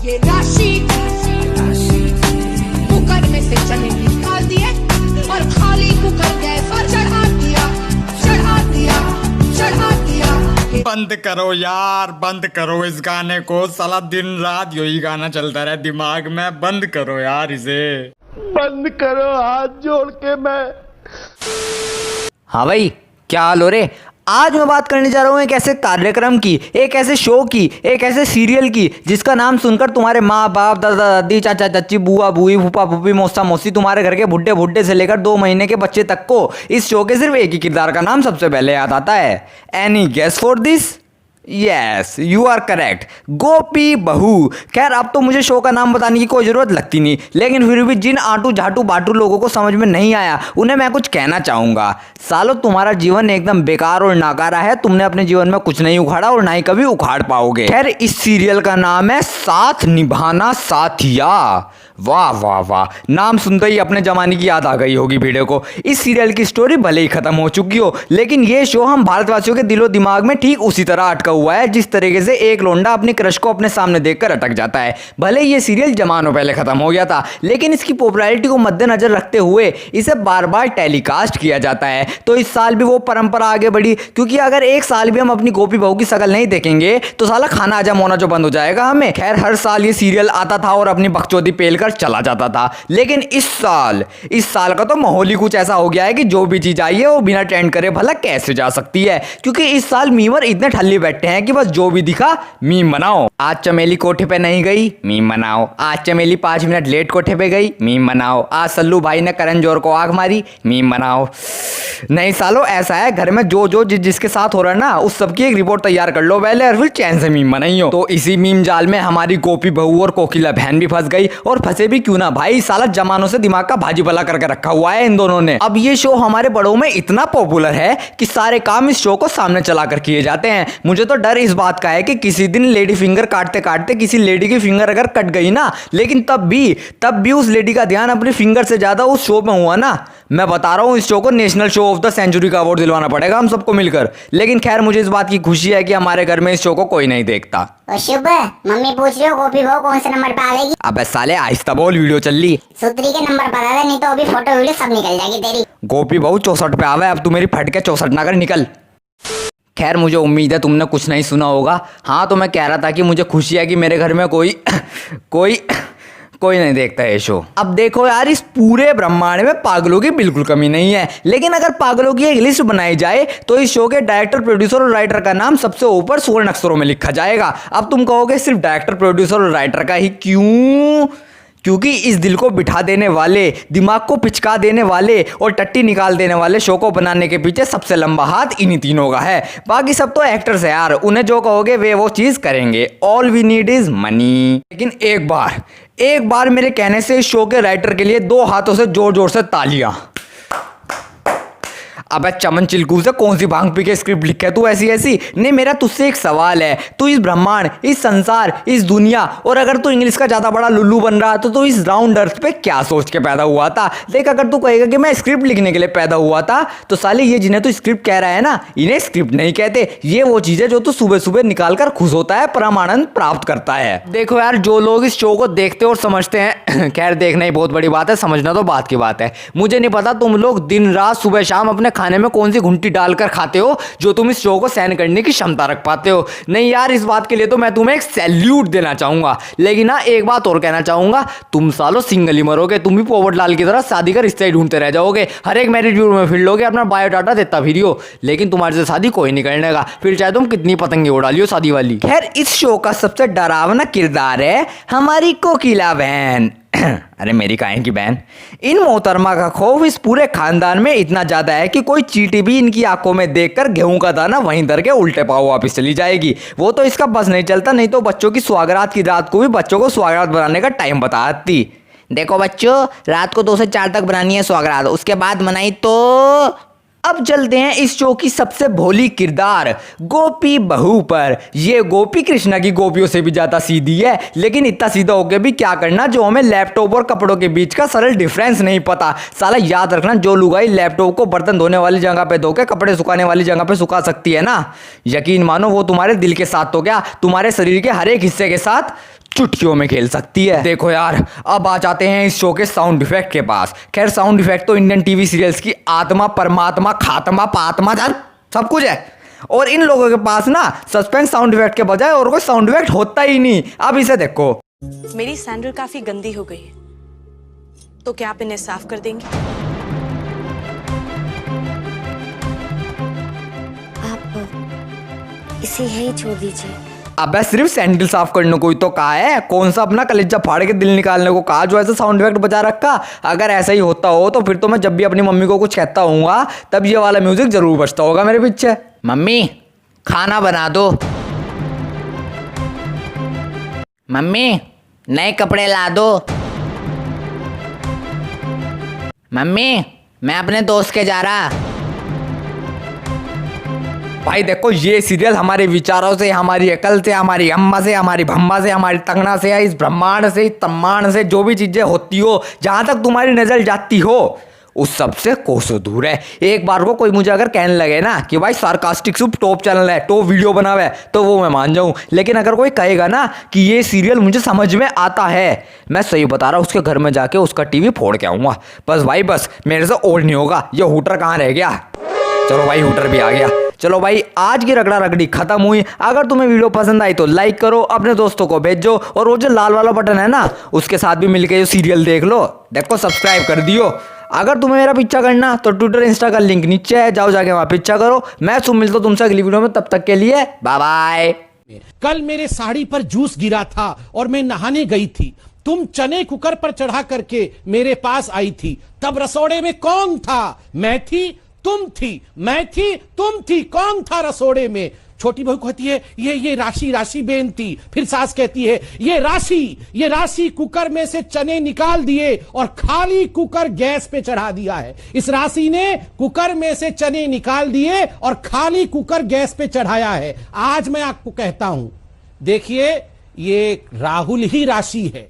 ये राशि कुकर में से चने निकाल दिए और खाली कुकर गैस पर चढ़ा दिया चढ़ा दिया चढ़ा दिया। बंद करो यार, बंद करो इस गाने को, साला दिन रात यही गाना चलता रहा दिमाग में। बंद करो यार इसे, बंद करो, हाथ जोड़ के मैं। हाँ भाई, क्या हाल हो रे? आज मैं बात करने जा रहा हूँ एक ऐसे कार्यक्रम की, एक ऐसे शो की, एक ऐसे सीरियल की जिसका नाम सुनकर तुम्हारे माँ बाप, दादा दादी, चाचा चाची, बुआ बुई, फूफा फूफी, मौसा मौसी, तुम्हारे घर के बुढ़े बुढ़े से लेकर 2 महीने के बच्चे तक को इस शो के सिर्फ एक ही किरदार का नाम सबसे पहले याद आता है। Any guess for this? Yes, you are correct, Gopi बहू। खैर अब तो मुझे शो का नाम बताने की कोई ज़रूरत लगती नहीं, लेकिन फिर भी जिन आटू झाटू बाटू लोगों को समझ में नहीं आया उन्हें मैं कुछ कहना चाहूँगा। सालों, तुम्हारा जीवन एकदम बेकार और नाकारा है। तुमने अपने जीवन में कुछ नहीं उखाड़ा और ना ही कभी उखाड़ पाओगे। खैर इस सीरियल का नाम है साथ निभाना साथिया। वाह वाह वाह, नाम सुनते ही अपने जमाने की याद आ गई होगी वीडियो को। इस सीरियल की स्टोरी भले ही खत्म हो चुकी हो, लेकिन ये शो हम भारतवासियों के दिलो दिमाग में ठीक उसी तरह अटका हुआ है जिस तरीके से एक लोंडा अपनी क्रश को अपने सामने देखकर अटक जाता है। भले ये सीरियल जमानों पहले खत्म हो गया था, लेकिन इसकी पॉपुलैरिटी को मद्देनजर रखते हुए इसे बार बार टेलीकास्ट किया जाता है। तो इस साल भी वो परंपरा आगे बढ़ी, क्योंकि अगर एक साल भी हम अपनी गोपी बहू की शकल नहीं देखेंगे तो साला खाना हजम होना जो बंद हो जाएगा हमें। खैर हर साल ये सीरियल आता था और अपनी बकचोदी पेल चला जाता था, लेकिन इस साल का तो माहौल ही कुछ ऐसा हो गया है कि जो भी चीज आई है वो बिना ट्रेंड करे भला कैसे जा सकती है। क्योंकि इस साल मीमर इतने ठल्ली बैठे हैं कि बस जो भी दिखा मीम बनाओ। आज चमेली कोठे पे नहीं गई, मीम बनाओ। आज चमेली 5 मिनट लेट कोठे पे गई, मीम बनाओ। आज सल्लू भाई ने करण जोहर को आग मारी, मीम बनाओ। नहीं सालो, ऐसा है घर में जो जिसके साथ हो रहा है ना, उस सबकी एक रिपोर्ट तैयार कर लो पहले और फिर चैन से मीम बनाइयो। तो इसी मीम जाल में हमारी गोपी बहू और कोकिला बहन भी फंस गई, और फंसे भी क्यों ना भाई, साला जमानों से दिमाग का भाजी भला करके रखा हुआ है इन दोनों ने। अब ये शो हमारे बड़ों में इतना पॉपुलर है कि सारे काम इस शो को सामने चलाकर किए जाते हैं। मुझे तो डर इस बात का है कि किसी दिन लेडी फिंगर काटते काटते किसी लेडी की फिंगर अगर कट गई ना, लेकिन तब भी उस लेडी का ध्यान अपनी फिंगर से ज्यादा उस शो में हुआ ना, मैं बता रहा हूँ इस शो को national show of the century का अवार्ड दिलवाना पड़ेगा हम सबको मिलकर। लेकिन खैर मुझे इस बात की खुशी है कि हमारे घर में इस शो को कोई नहीं देखता। शुभ, मम्मी पूछ रही हो गोपी बहू कौन से नंबर पे आ गई? अबे साले आहिस्ता बोल, वीडियो चल रही। सूत्री के नंबर बता दे, नहीं तो अभी फोटो वीडियो सब निकल जाएगी तेरी। गोपी बहू 64 पे आवे, अब तू मेरी फट के 64 ना कर, निकल। खैर मुझे उम्मीद है तुमने कुछ नहीं सुना होगा। हाँ तो मैं कह रहा था कि मुझे खुशी है कि मेरे घर में कोई नहीं देखता है शो। अब देखो यार, इस पूरे ब्रह्मांड में पागलों की बिल्कुल कमी नहीं है, लेकिन अगर पागलों की एक लिस्ट बनाई जाए तो इस शो के डायरेक्टर, प्रोड्यूसर और राइटर का नाम सबसे ऊपर स्वर्ण अक्षरों में लिखा जाएगा। अब तुम कहोगे सिर्फ डायरेक्टर, प्रोड्यूसर और राइटर का ही क्यों? क्योंकि इस दिल को बिठा देने वाले, दिमाग को पिचका देने वाले और टट्टी निकाल देने वाले शो को बनाने के पीछे सबसे लंबा हाथ इन्हीं तीनों का है। बाकी सब तो एक्टर्स है यार, उन्हें जो कहोगे वे वो चीज़ करेंगे। All we need is money. लेकिन एक बार मेरे कहने से इस शो के राइटर के लिए 2 हाथों से जोर जोर से तालियां। अबे चमन चिलकू से कौन सी भांग पी के स्क्रिप्ट लिखा है तू ऐसी? नहीं, मेरा तुझसे एक सवाल है। तू इस ब्रह्मांड, इस संसार, इस दुनिया, और अगर तू इंग्लिश का ज्यादा बड़ा लुल्लू बन रहा तो तू इस राउंड अर्थ पे क्या सोच के पैदा हुआ था? देख, अगर तू कहेगा कि मैं स्क्रिप्ट लिखने के लिए पैदा हुआ था, तो साले ये जिन्हें तू स्क्रिप्ट कह रहा है ना, इन्हें स्क्रिप्ट नहीं कहते। ये वो चीजें जो तू सुबह सुबह निकाल कर खुश होता है, परम आनंद प्राप्त करता है। देखो यार, जो लोग इस शो को देखते और समझते हैं खैर देखना ही बहुत बड़ी बात है, समझना तो बात की बात है। मुझे नहीं पता तुम लोग दिन रात सुबह शाम अपने खाने में कौन सी घुंटी डालकर खाते हो जो तुम इस शो को सहन करने की क्षमता रख पाते हो। नहीं यार, इस बात के लिए तो मैं तुम्हें एक सैल्यूट देना चाहूंगा। लेकिन ना एक बात और कहना चाहूंगा, तुम सालों सिंगल ही मरोगे। तुम भी पोपट लाल की तरह शादी का रिश्ते ढूंढते रह जाओगे, हर एक मैरिज ब्यूरो में फिर लोगे, अपना बायोडाटा देता फिर हो, लेकिन तुम्हारे से शादी कोई नहीं करने का, फिर चाहे तुम कितनी पतंगे उड़ा लियो शादी वाली। खैर इस शो का सबसे डरावना किरदार है हमारी कोकिला बहन। अरे मेरी काहे की बहन। इन मोहतरमा का खौफ इस पूरे खानदान में इतना ज्यादा है कि कोई चींटी भी इनकी आंखों में देखकर गेहूं का दाना वहीं धर के उल्टे पाव वापस चली जाएगी। वो तो इसका बस नहीं चलता, नहीं तो बच्चों की सुहागरात की रात को भी बच्चों को सुहागरात बनाने का टाइम बताती। देखो बच्चों, रात को 2 से 4 तक बनानी है सुहागरात, उसके बाद मनाई तो। अब चलते हैं इस शो की सबसे भोली किरदार गोपी बहू पर। ये गोपी कृष्णा की गोपियों से भी ज्यादा सीधी है, लेकिन इतना सीधा होकर भी क्या करना जो हमें लैपटॉप और कपड़ों के बीच का सरल डिफरेंस नहीं पता। साला याद रखना, जो लुगाई लैपटॉप को बर्तन धोने वाली जगह पे धो के कपड़े सुखाने वाली जगह पे सुखा सकती है ना, यकीन मानो वो तुम्हारे दिल के साथ तो क्या, तुम्हारे शरीर के हर एक हिस्से के साथ चुटकियों में खेल सकती है। देखो यार, अब आ जाते हैं इस शो के साउंड इफेक्ट के पास। खैर साउंड इफेक्ट तो इंडियन टीवी सीरियल्स की आत्मा, परमात्मा, खात्मा, पात्मा यार सब कुछ है। और इन लोगों के पास ना सस्पेंस साउंड इफेक्ट के बजाय और कोई साउंड इफेक्ट होता ही नहीं। अब इसे देखो। मेरी सैंडल काफी गंदी हो गई है, तो क्या आप इन्हें साफ कर देंगे? आप इसे यही छोड़ दीजिए। अबे सिर्फ सैंडल साफ करने को ही तो कहा है, कौन सा अपना कलेजा फाड़ के दिल निकालने को कहा जो ऐसा साउंड इफेक्ट बजा रखा। अगर ऐसा ही होता हो तो फिर तो मैं जब भी अपनी मम्मी को कुछ कहता हूँगा तब ये वाला म्यूजिक जरूर बजता होगा मेरे पीछे। मम्मी खाना बना दो। मम्मी नए कपड़े ला दो। मम्मी मैं अपने दोस्त के जा रहा। भाई देखो, ये सीरियल हमारे विचारों से, हमारी अकल से, हमारी अम्मा से, हमारी भम्मा से, हमारी तंगना से, इस ब्रह्मांड से, इस तम्मांड से जो भी चीजें होती हो, जहां तक तुम्हारी नजर जाती हो उस सबसे कोसों दूर है। एक बार को कोई मुझे अगर कहने लगे ना कि भाई सार्कास्टिक सुप टॉप चैनल है, टॉप वीडियो बना हुआ है, तो वो मैं मान जाऊं। लेकिन अगर कोई कहेगा ना कि ये सीरियल मुझे समझ में आता है, मैं सही बता रहा हूं, उसके घर में जाके उसका टीवी फोड़ के आऊंगा। बस भाई बस, मेरे से और नहीं होगा। ये हूटर कहाँ रह गया? चलो भाई, हूटर भी आ गया। चलो भाई, आज की रगड़ा रगड़ी खत्म हुई। अगर तुम्हें वीडियो पसंद आई तो लाइक करो, अपने दोस्तों को भेजो, और वो जो लाल वाला बटन है ना उसके साथ भी मिलके जो सीरियल देख लो, देखो सब्सक्राइब कर दियो। अगर तुम्हें मेरा पीछा करना तो ट्विटर इंस्टा का लिंक नीचे है, जाओ जाके वहां पीछा करो। मैं मिलता हूं तुमसे अगली वीडियो में, तब तक के लिए बाय बाय। कल मेरे साड़ी पर जूस गिरा था और मैं नहाने गई थी। तुम चने कुकर पर चढ़ा करके मेरे पास आई थी। तब रसोड़े में कौन था? मैं थी, तुम थी, मैं थी, तुम थी। कौन था रसोड़े में? छोटी बहू कहती है ये राशि, राशि बेन थी। फिर सास कहती है ये राशि कुकर में से चने निकाल दिए और खाली कुकर गैस पे चढ़ा दिया है। इस राशि ने कुकर में से चने निकाल दिए और खाली कुकर गैस पे चढ़ाया है। आज मैं आपको कहता हूं, देखिए ये राहुल ही राशि है।